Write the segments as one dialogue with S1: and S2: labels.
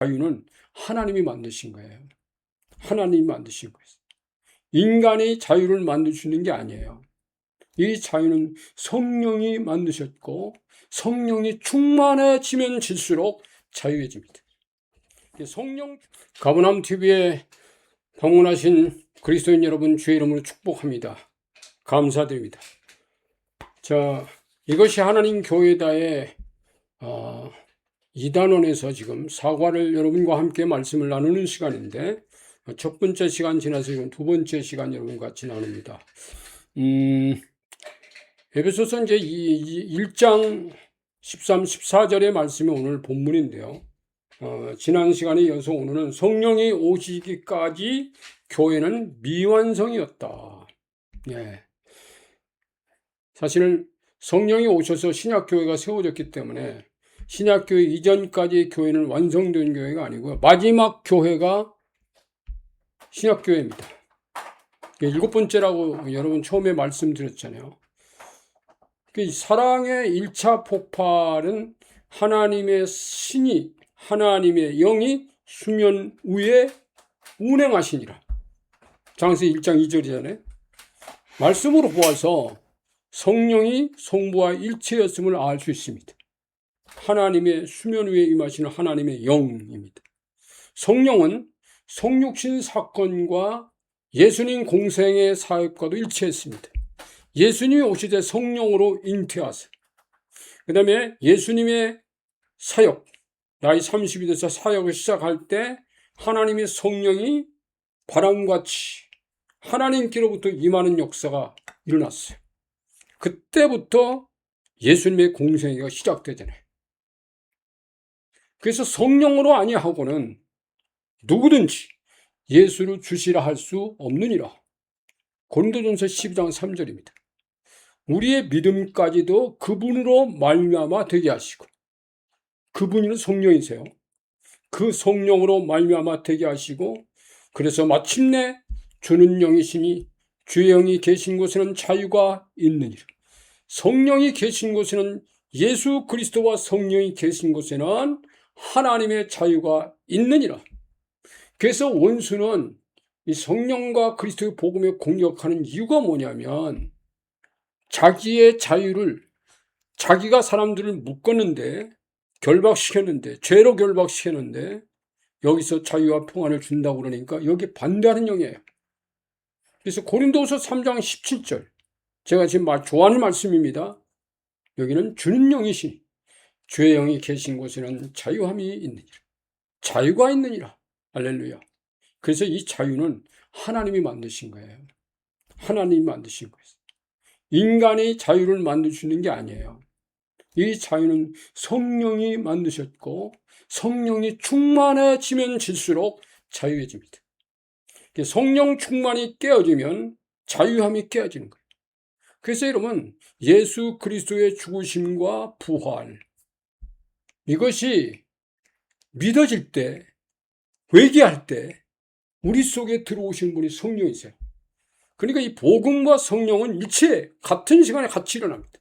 S1: 자유는 하나님이 만드신 거예요. 하나님이 만드신 거예요. 인간이 자유를 만들 수 있는 게 아니에요. 이 자유는 성령이 만드셨고 성령이 충만해지면 질수록 자유해집니다. 성령 가버나움 TV에 방문하신 그리스도인 여러분 주의 이름으로 축복합니다. 감사드립니다. 자, 이것이 하나님 교회다의 2단원에서 지금 사과를 여러분과 함께 말씀을 나누는 시간인데, 첫 번째 시간 지나서 지금 두 번째 시간 여러분과 같이 나눕니다. 에베소서 이제 1장 13, 14절의 말씀이 오늘 본문인데요. 지난 시간에 이어서 오늘은 성령이 오시기까지 교회는 미완성이었다. 예. 사실은 성령이 오셔서 신약교회가 세워졌기 때문에 신약교회 이전까지 교회는 완성된 교회가 아니고 마지막 교회가 신약교회입니다. 일곱 번째라고 여러분 처음에 말씀드렸잖아요. 사랑의 1차 폭발은 하나님의 신이 하나님의 영이 수면 위에 운행하시니라. 장세기 1장 2절이잖아요. 말씀으로 보아서 성령이 성부와 일체였음을 알 수 있습니다. 하나님의 수면 위에 임하시는 하나님의 영입니다. 성령은 성육신 사건과 예수님 공생의 사역과도 일치했습니다. 예수님이 오실 때 성령으로 잉태하세요. 그 다음에 예수님의 사역, 나이 30이 돼서 사역을 시작할 때 하나님의 성령이 바람같이 하나님께로부터 임하는 역사가 일어났어요. 그때부터 예수님의 공생애가 시작되잖아요. 그래서 성령으로 아니하고는 누구든지 예수를 주시라 할 수 없느니라. 고린도전서 12장 3절입니다. 우리의 믿음까지도 그분으로 말미암아 되게 하시고, 그분이 성령이세요. 그 성령으로 말미암아 되게 하시고, 그래서 마침내 주는 영이시니 주의 영이 계신 곳에는 자유가 있느니라. 성령이 계신 곳에는, 예수 그리스도와 성령이 계신 곳에는 하나님의 자유가 있느니라. 그래서 원수는 이 성령과 그리스도의 복음에 공격하는 이유가 뭐냐면, 자기의 자유를, 자기가 사람들을 묶었는데, 결박시켰는데, 죄로 결박시켰는데 여기서 자유와 평안을 준다고 그러니까 여기 반대하는 영이에요. 그래서 고린도후서 3장 17절, 제가 지금 좋아하는 말씀입니다. 여기는 주는 영이시니 주의 영이 계신 곳에는 자유함이 있느니라. 자유가 있느니라. 할렐루야. 그래서 이 자유는 하나님이 만드신 거예요. 하나님이 만드신 거예요. 인간이 자유를 만들 수 있는 게 아니에요. 이 자유는 성령이 만드셨고 성령이 충만해지면 질수록 자유해집니다. 성령 충만이 깨어지면 자유함이 깨어지는 거예요. 그래서 여러분, 예수 그리스도의 죽으심과 부활, 이것이 믿어질 때, 회개할 때 우리 속에 들어오신 분이 성령이세요. 그러니까 이 복음과 성령은 일체 같은 시간에 같이 일어납니다.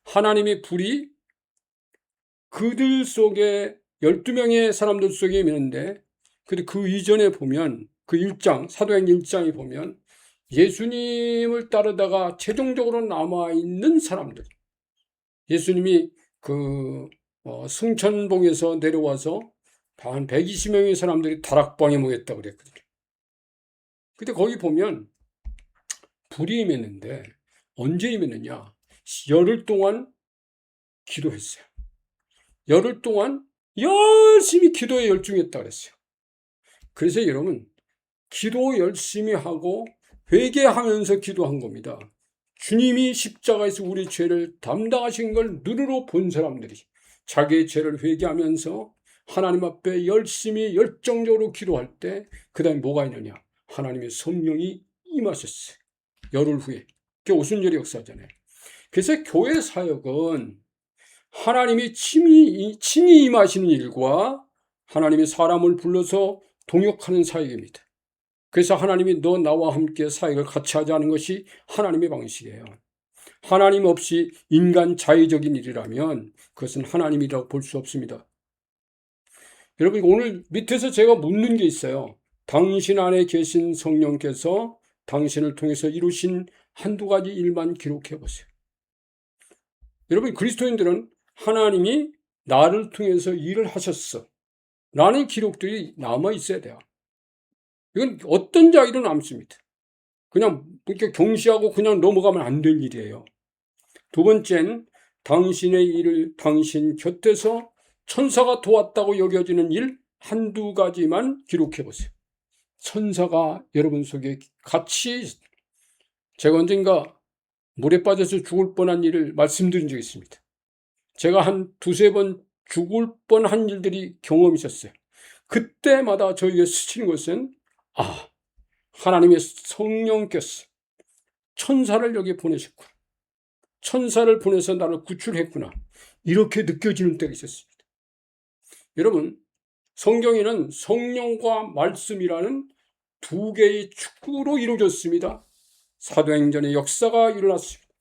S1: 하나님의 불이 그들 속에 12명의 사람들 속에 있는데, 그 이전에 보면 그 1장, 사도행전 1장에 보면 예수님을 따르다가 최종적으로 남아있는 사람들, 예수님이 승천봉에서 내려와서 한 120명의 사람들이 다락방에 모였다고 그랬거든요. 근데 거기 보면 불이 임했는데 언제 임했느냐? 열흘 동안 기도했어요. 열흘 동안 열심히 기도에 열중했다 그랬어요. 그래서 여러분, 기도 열심히 하고 회개하면서 기도한 겁니다. 주님이 십자가에서 우리 죄를 담당하신 걸 눈으로 본 사람들이 자기의 죄를 회개하면서 하나님 앞에 열심히 열정적으로 기도할 때 그 다음에 뭐가 있느냐? 하나님의 성령이 임하셨어요. 열흘 후에. 그게 오순절의 역사잖아요. 그래서 교회 사역은 하나님이 친히 임하시는 일과 하나님이 사람을 불러서 동역하는 사역입니다. 그래서 하나님이 너 나와 함께 사역을 같이 하자는 것이 하나님의 방식이에요. 하나님 없이 인간 자의적인 일이라면 그것은 하나님이라고 볼 수 없습니다. 여러분, 오늘 밑에서 제가 묻는 게 있어요. 당신 안에 계신 성령께서 당신을 통해서 이루신 한두 가지 일만 기록해 보세요. 여러분, 그리스도인들은 하나님이 나를 통해서 일을 하셨어 라는 기록들이 남아 있어야 돼요. 이건 어떤 자에도 남습니다. 그냥 이렇게 경시하고 그냥 넘어가면 안 될 일이에요. 두 번째는 당신의 일을 당신 곁에서 천사가 도왔다고 여겨지는 일 한두 가지만 기록해 보세요. 천사가 여러분 속에 같이, 제가 언젠가 물에 빠져서 죽을 뻔한 일을 말씀드린 적이 있습니다. 제가 한 두세 번 죽을 뻔한 일들이 경험이 있었어요. 그때마다 저에게 스치는 것은 하나님의 성령께서 천사를 여기 보내셨구나. 천사를 보내서 나를 구출했구나. 이렇게 느껴지는 때가 있었습니다. 여러분, 성경에는 성령과 말씀이라는 두 개의 축으로 이루어졌습니다. 사도행전의 역사가 일어났습니다.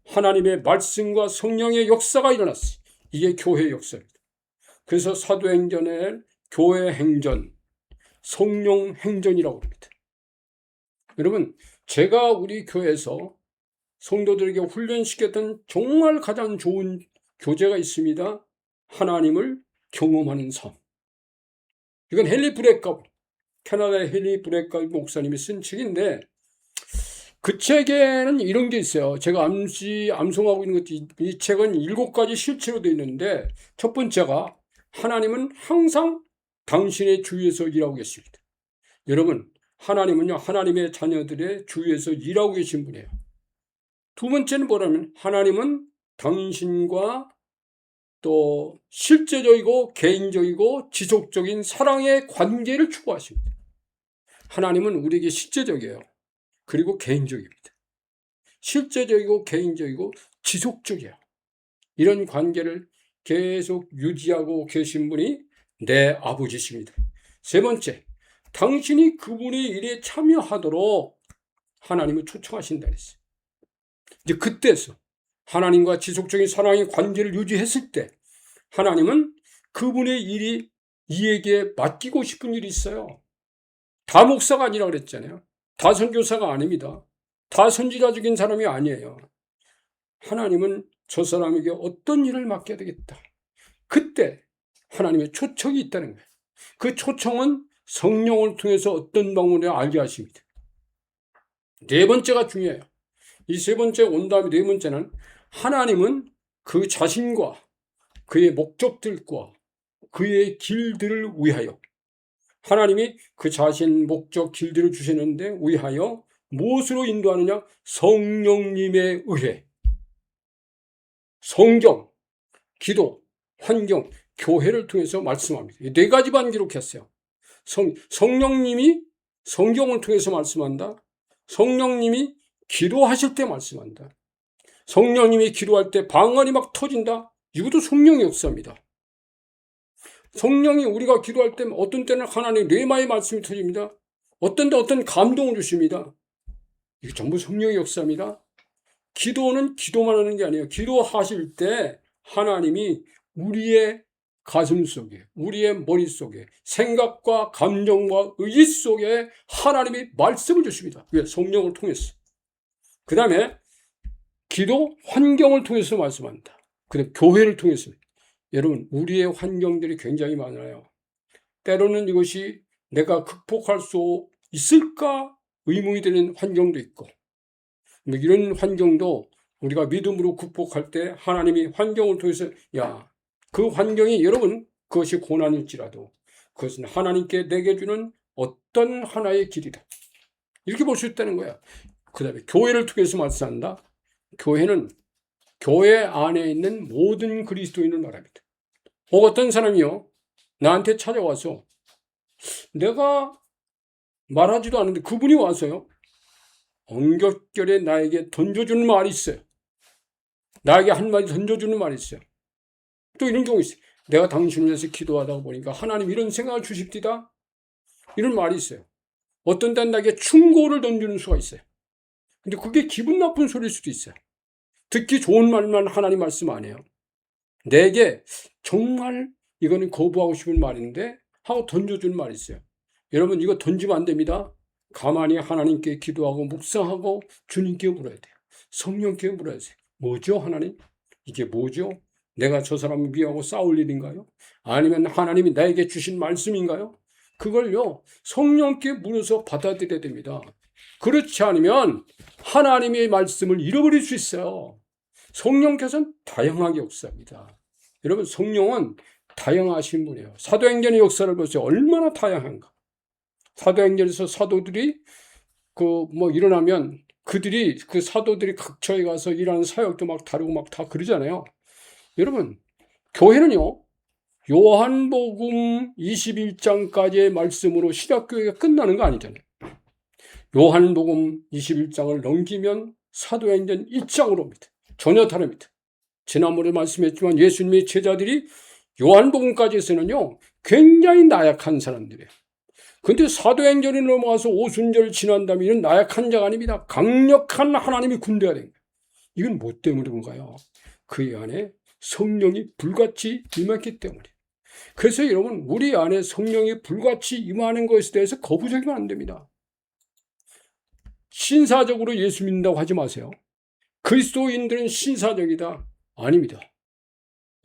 S1: 하나님의 말씀과 성령의 역사가 일어났어요. 이게 교회의 역사입니다. 그래서 사도행전의 교회 행전, 성령 행전이라고 합니다. 여러분, 제가 우리 교회에서 성도들에게 훈련시켰던 정말 가장 좋은 교재가 있습니다. 하나님을 경험하는 삶. 이건 헨리 브레카, 캐나다의 헨리 브레카 목사님이 쓴 책인데, 그 책에는 이런 게 있어요. 제가 암송하고 있는 것도, 이 책은 7가지 실체로 되어 있는데, 첫 번째가 하나님은 항상 당신의 주위에서 일하고 계십니다. 여러분, 하나님은요, 하나님의 자녀들의 주위에서 일하고 계신 분이에요. 두 번째는 뭐냐면 하나님은 당신과 또 실제적이고 개인적이고 지속적인 사랑의 관계를 추구하십니다. 하나님은 우리에게 실제적이에요. 그리고 개인적입니다. 실제적이고 개인적이고 지속적이에요. 이런 관계를 계속 유지하고 계신 분이 내 아버지십니다. 세 번째, 당신이 그분의 일에 참여하도록 하나님을 초청하신다 그랬어요. 이제 그때서 하나님과 지속적인 사랑의 관계를 유지했을 때 하나님은 그분의 일이 이에게 맡기고 싶은 일이 있어요. 다 목사가 아니라 그랬잖아요. 다 선교사가 아닙니다. 다 선지자적인 사람이 아니에요. 하나님은 저 사람에게 어떤 일을 맡겨야 되겠다. 그때 하나님의 초청이 있다는 거예요. 그 초청은 성령을 통해서 어떤 방법으로 알게 하십니다. 네 번째가 중요해요. 이 세 번째 온 다음에 네 번째는 하나님은 그 자신과 그의 목적들과 그의 길들을 위하여, 하나님이 그 자신 목적 길들을 주셨는데 위하여 무엇으로 인도하느냐? 성령님에 의해 성경, 기도, 환경, 교회를 통해서 말씀합니다. 이 네 가지만 기록했어요. 성령님이 성경을 통해서 말씀한다. 성령님이 기도하실 때 말씀한다. 성령님이 기도할 때 방언이 막 터진다. 이것도 성령의 역사입니다. 성령이 우리가 기도할 때 어떤 때는 하나님의 뇌마의 말씀이 터집니다. 어떤 때 어떤 감동을 주십니다. 이게 전부 성령의 역사입니다. 기도는 기도만 하는 게 아니에요. 기도하실 때 하나님이 우리의 가슴 속에, 우리의 머릿속에, 생각과 감정과 의지 속에 하나님이 말씀을 주십니다. 왜? 성령을 통해서. 그 다음에 기도, 환경을 통해서 말씀한다. 그 다음에 교회를 통해서. 여러분, 우리의 환경들이 굉장히 많아요. 때로는 이것이 내가 극복할 수 있을까 의문이 되는 환경도 있고, 이런 환경도 우리가 믿음으로 극복할 때 하나님이 환경을 통해서, 그 환경이 여러분, 그것이 고난일지라도 그것은 하나님께 내게 주는 어떤 하나의 길이다. 이렇게 볼 수 있다는 거야. 그 다음에 교회를 통해서 말씀한다. 교회는 교회 안에 있는 모든 그리스도인을 말합니다. 어떤 사람이요, 나한테 찾아와서 내가 말하지도 않는데 그분이 와서요, 엉겹결에 나에게 던져주는 말이 있어요. 나에게 한마디 던져주는 말이 있어요. 또 이런 경우 있어요. 내가 당신을 위해서 기도하다 보니까 하나님 이런 생각을 주십디다. 이런 말이 있어요. 어떤 때는 나에게 충고를 던지는 수가 있어요. 근데 그게 기분 나쁜 소리일 수도 있어요. 듣기 좋은 말만 하나님 말씀 안 해요. 내게 정말 이거는 거부하고 싶은 말인데 하고 던져준 말이 있어요. 여러분 이거 던지면 안 됩니다. 가만히 하나님께 기도하고 묵상하고 주님께 물어야 돼요. 성령께 물어야 돼요. 뭐죠 하나님? 이게 뭐죠? 내가 저 사람을 위하고 싸울 일인가요? 아니면 하나님이 나에게 주신 말씀인가요? 그걸요 성령께 물어서 받아들여야 됩니다. 그렇지 않으면 하나님의 말씀을 잃어버릴 수 있어요. 성령께서는 다양하게 역사합니다. 여러분 성령은 다양하신 분이에요. 사도행전의 역사를 보세요. 얼마나 다양한가. 사도행전에서 사도들이 일어나면 그 사도들이 각처에 가서 일하는 사역도 막 다루고 막 다 그러잖아요. 여러분 교회는요 요한복음 21장까지의 말씀으로 신약교회가 끝나는 거 아니잖아요. 요한복음 21장을 넘기면 사도행전 1장으로 옵니다. 전혀 다릅니다. 지난번에 말씀했지만 예수님의 제자들이 요한복음까지에서는요 굉장히 나약한 사람들이에요. 근데 사도행전에 넘어가서 오순절 지난 다음에 이런 나약한 자가 아닙니다. 강력한 하나님의 군대가 된 거예요. 이건 뭐 때문에 그런가요? 그 안에 성령이 불같이 임했기 때문에. 그래서 여러분 우리 안에 성령이 불같이 임하는 것에 대해서 거부적이면 안 됩니다. 신사적으로 예수 믿는다고 하지 마세요. 그리스도인들은 신사적이다. 아닙니다.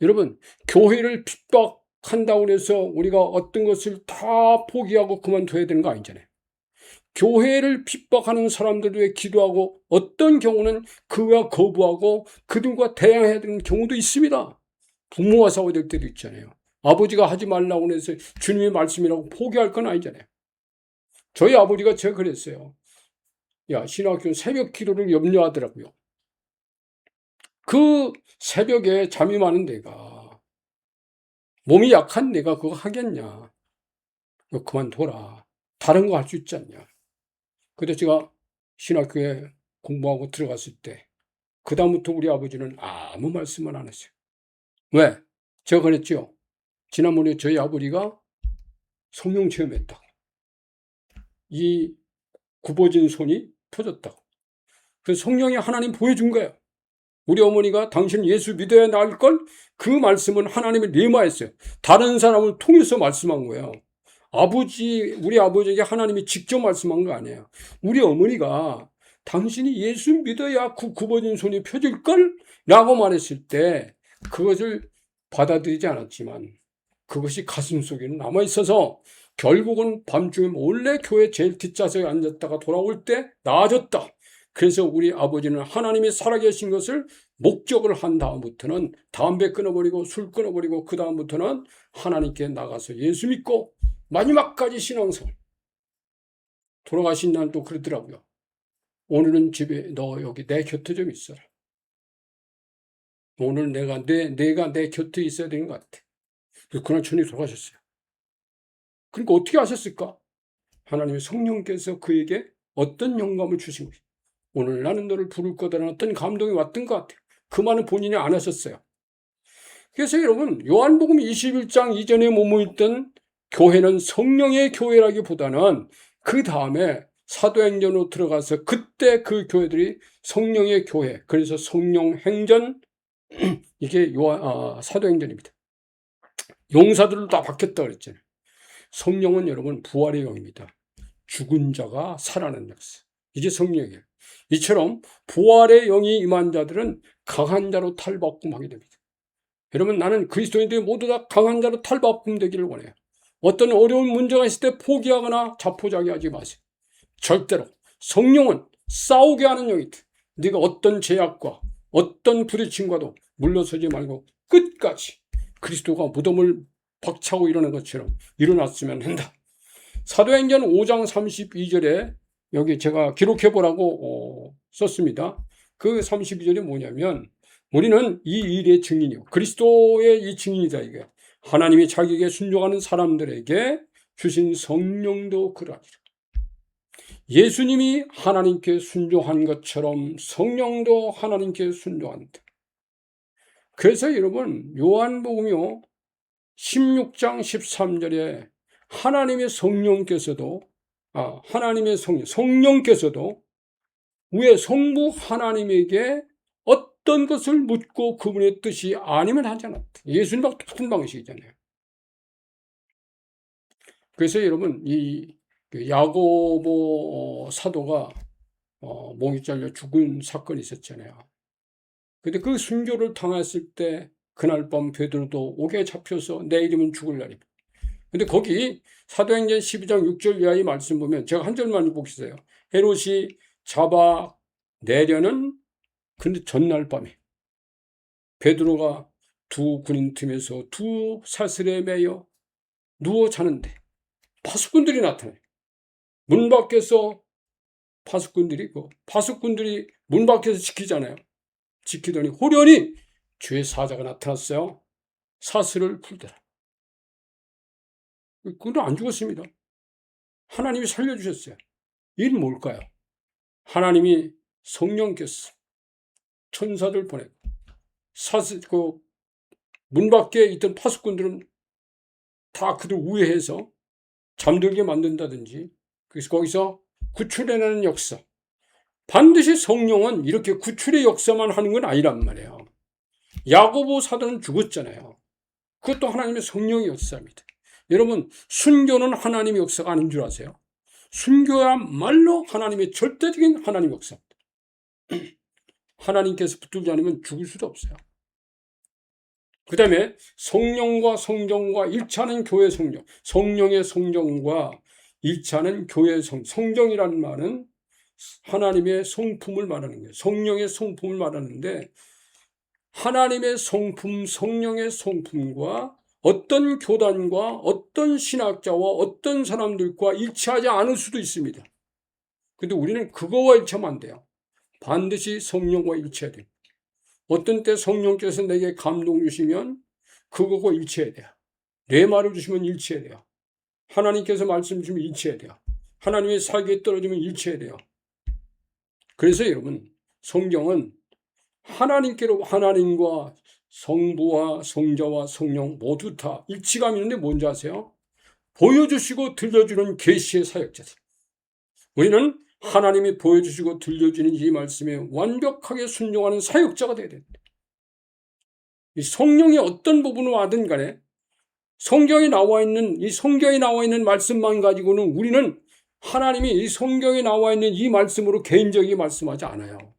S1: 여러분 교회를 핍박한다고 해서 우리가 어떤 것을 다 포기하고 그만둬야 되는 거 아니잖아요. 교회를 핍박하는 사람들 위해 기도하고 어떤 경우는 그와 거부하고 그들과 대항해야 되는 경우도 있습니다. 부모와 싸워야 될 때도 있잖아요. 아버지가 하지 말라고 해서 주님의 말씀이라고 포기할 건 아니잖아요. 저희 아버지가 제가 그랬어요. 야, 신학교 새벽 기도를 염려하더라고요. 그 새벽에 잠이 많은 내가, 몸이 약한 내가 그거 하겠냐. 그거 그만둬라. 다른 거 할 수 있지 않냐. 근데 제가 신학교에 공부하고 들어갔을 때 그다음부터 우리 아버지는 아무 말씀을 안 했어요. 왜? 제가 그랬죠. 지난번에 저희 아버지가 성령 체험했다고. 이 굽어진 손이 펴졌다고. 그래서 성령이 하나님 보여준 거예요. 우리 어머니가 당신 예수 믿어야 나을걸? 그 말씀은 하나님이 레마했어요. 다른 사람을 통해서 말씀한 거예요. 우리 아버지에게 하나님이 직접 말씀한 거 아니에요. 우리 어머니가 당신이 예수 믿어야 굽어진 손이 펴질걸? 라고 말했을 때 그것을 받아들이지 않았지만 그것이 가슴속에는 남아있어서 결국은 밤중에 몰래 교회 제일 뒷좌석에 앉았다가 돌아올 때 나아졌다. 그래서 우리 아버지는 하나님이 살아계신 것을 목적을 한 다음부터는 담배 끊어버리고 술 끊어버리고 그 다음부터는 하나님께 나가서 예수 믿고 마지막까지 신앙생활. 돌아가신 날도 그러더라고요. 오늘은 집에 너 여기 내 곁에 좀 있어라. 오늘 내가 내 곁에 있어야 되는 것 같아. 그날 전에 돌아가셨어요. 그러니까 어떻게 하셨을까? 하나님의 성령께서 그에게 어떤 영감을 주신 거예요. 오늘 나는 너를 부를 거다라는 어떤 감동이 왔던 것 같아요. 그 말은 본인이 안 하셨어요. 그래서 여러분 요한복음 21장 이전에 머무있던 교회는 성령의 교회라기보다는 그 다음에 사도행전으로 들어가서 그때 그 교회들이 성령의 교회, 그래서 성령 행전, 이게 사도행전입니다. 용사들도 다 바뀌었다 그랬잖아요. 성령은 여러분 부활의 영입니다. 죽은 자가 살아나는 역사. 이게 성령이에요. 이처럼 부활의 영이 임한 자들은 강한 자로 탈바꿈하게 됩니다. 여러분 나는 그리스도인들이 모두 다 강한 자로 탈바꿈되기를 원해요. 어떤 어려운 문제가 있을 때 포기하거나 자포자기하지 마세요. 절대로 성령은 싸우게 하는 영이다. 네가 어떤 제약과 어떤 부딪힘과도 물러서지 말고 끝까지 그리스도가 무덤을 박차고 일어난 것처럼 일어났으면 한다. 사도행전 5장 32절에 여기 제가 기록해보라고 썼습니다. 그 32절이 뭐냐면 우리는 이 일의 증인이요. 그리스도의 이 증인이다. 이게 하나님이 자기에게 순종하는 사람들에게 주신 성령도 그러하니라. 예수님이 하나님께 순종한 것처럼 성령도 하나님께 순종한다. 그래서 여러분 요한복음이요 16장 13절에 하나님의 성령께서도 성령께서도 왜 성부 하나님에게 어떤 것을 묻고 그분의 뜻이 아니면 하지 않았다. 예수님하고 똑같은 방식이잖아요. 그래서 여러분 그 야고보 사도가 목이 잘려 죽은 사건이 있었잖아요. 근데 그 순교를 당했을 때 그날 밤 베드로도 옥에 잡혀서 내일이면 죽을 날입니다. 근데 거기 사도행전 12장 6절 이하의 말씀 보면 제가 한 절만 보겠어요. 헤롯이 잡아 내려는 근데 전날 밤에 베드로가 두 군인 틈에서 두 사슬에 매여 누워 자는데 파수꾼들이 나타나요. 문 밖에서 파수꾼들이 문 밖에서 지키잖아요. 지키더니 호련히 주의 사자가 나타났어요. 사슬을 풀더라. 그는 안 죽었습니다. 하나님이 살려주셨어요. 이는 뭘까요? 하나님이 성령께서 천사들 보내고 문 밖에 있던 파수꾼들은 다 그들 우회해서 잠들게 만든다든지, 그래서 거기서 구출해내는 역사. 반드시 성령은 이렇게 구출의 역사만 하는 건 아니란 말이에요. 야고보 사도는 죽었잖아요. 그것도 하나님의 성령의 역사입니다. 여러분, 순교는 하나님의 역사가 아닌 줄 아세요? 순교야말로 하나님의 절대적인 하나님의 역사입니다. 하나님께서 붙들지 않으면 죽을 수도 없어요. 그 다음에 성령과 성정과 일치하는 교회 성령, 성령의 성정과 일치하는 교회 성정이라는 말은 하나님의 성품을 말하는 거예요. 성령의 성품을 말하는데 하나님의 성품, 성령의 성품과 어떤 교단과 어떤 신학자와 어떤 사람들과 일치하지 않을 수도 있습니다. 근데 우리는 그거와 일치하면 안 돼요. 반드시 성령과 일치해야 돼요. 어떤 때 성령께서 내게 감동 주시면 그거고 일치해야 돼요. 내 말을 주시면 일치해야 돼요. 하나님께서 말씀 주시면 일치해야 돼요. 하나님의 사기에 떨어지면 일치해야 돼요. 그래서 여러분, 성경은 하나님과 성부와 성자와 성령 모두 다 일치감이 있는데 뭔지 아세요? 보여주시고 들려주는 계시의 사역자들. 우리는 하나님이 보여주시고 들려주는 이 말씀에 완벽하게 순종하는 사역자가 되어야 됩니다. 이 성령의 어떤 부분을 와든 간에 성경에 나와 있는 말씀만 가지고는 우리는 하나님이 이 성경에 나와 있는 이 말씀으로 개인적이게 말씀하지 않아요.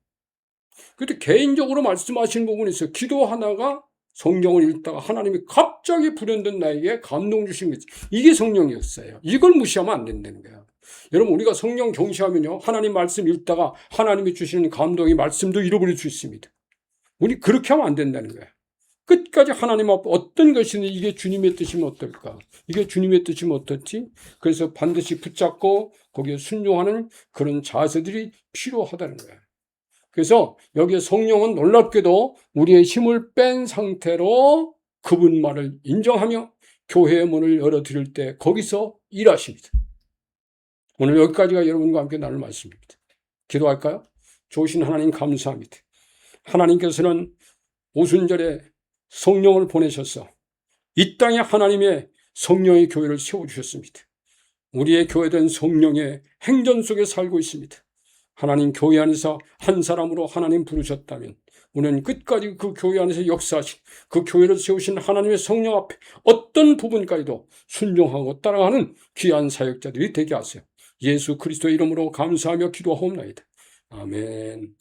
S1: 그런데 개인적으로 말씀하시는 부분이 있어요. 기도하다가 성경을 읽다가 하나님이 갑자기 불현듯 나에게 감동 주신 거지. 이게 성령이었어요. 이걸 무시하면 안 된다는 거예요. 여러분, 우리가 성령 경시하면요, 하나님 말씀 읽다가 하나님이 주시는 감동의 말씀도 잃어버릴 수 있습니다. 우리 그렇게 하면 안 된다는 거예요. 끝까지 하나님 앞에 어떤 것이든 이게 주님의 뜻이면 어떨까? 이게 주님의 뜻이면 어떻지? 그래서 반드시 붙잡고 거기에 순종하는 그런 자세들이 필요하다는 거예요. 그래서 여기에 성령은 놀랍게도 우리의 힘을 뺀 상태로 그분 말을 인정하며 교회의 문을 열어드릴 때 거기서 일하십니다. 오늘 여기까지가 여러분과 함께 나눌 말씀입니다. 기도할까요? 좋으신 하나님 감사합니다. 하나님께서는 오순절에 성령을 보내셔서 이 땅에 하나님의 성령의 교회를 세워주셨습니다. 우리의 교회된 성령의 행전 속에 살고 있습니다. 하나님 교회 안에서 한 사람으로 하나님 부르셨다면 우리는 끝까지 그 교회 안에서 역사하신 그 교회를 세우신 하나님의 성령 앞에 어떤 부분까지도 순종하고 따라가는 귀한 사역자들이 되게 하세요. 예수 그리스도의 이름으로 감사하며 기도하옵나이다. 아멘.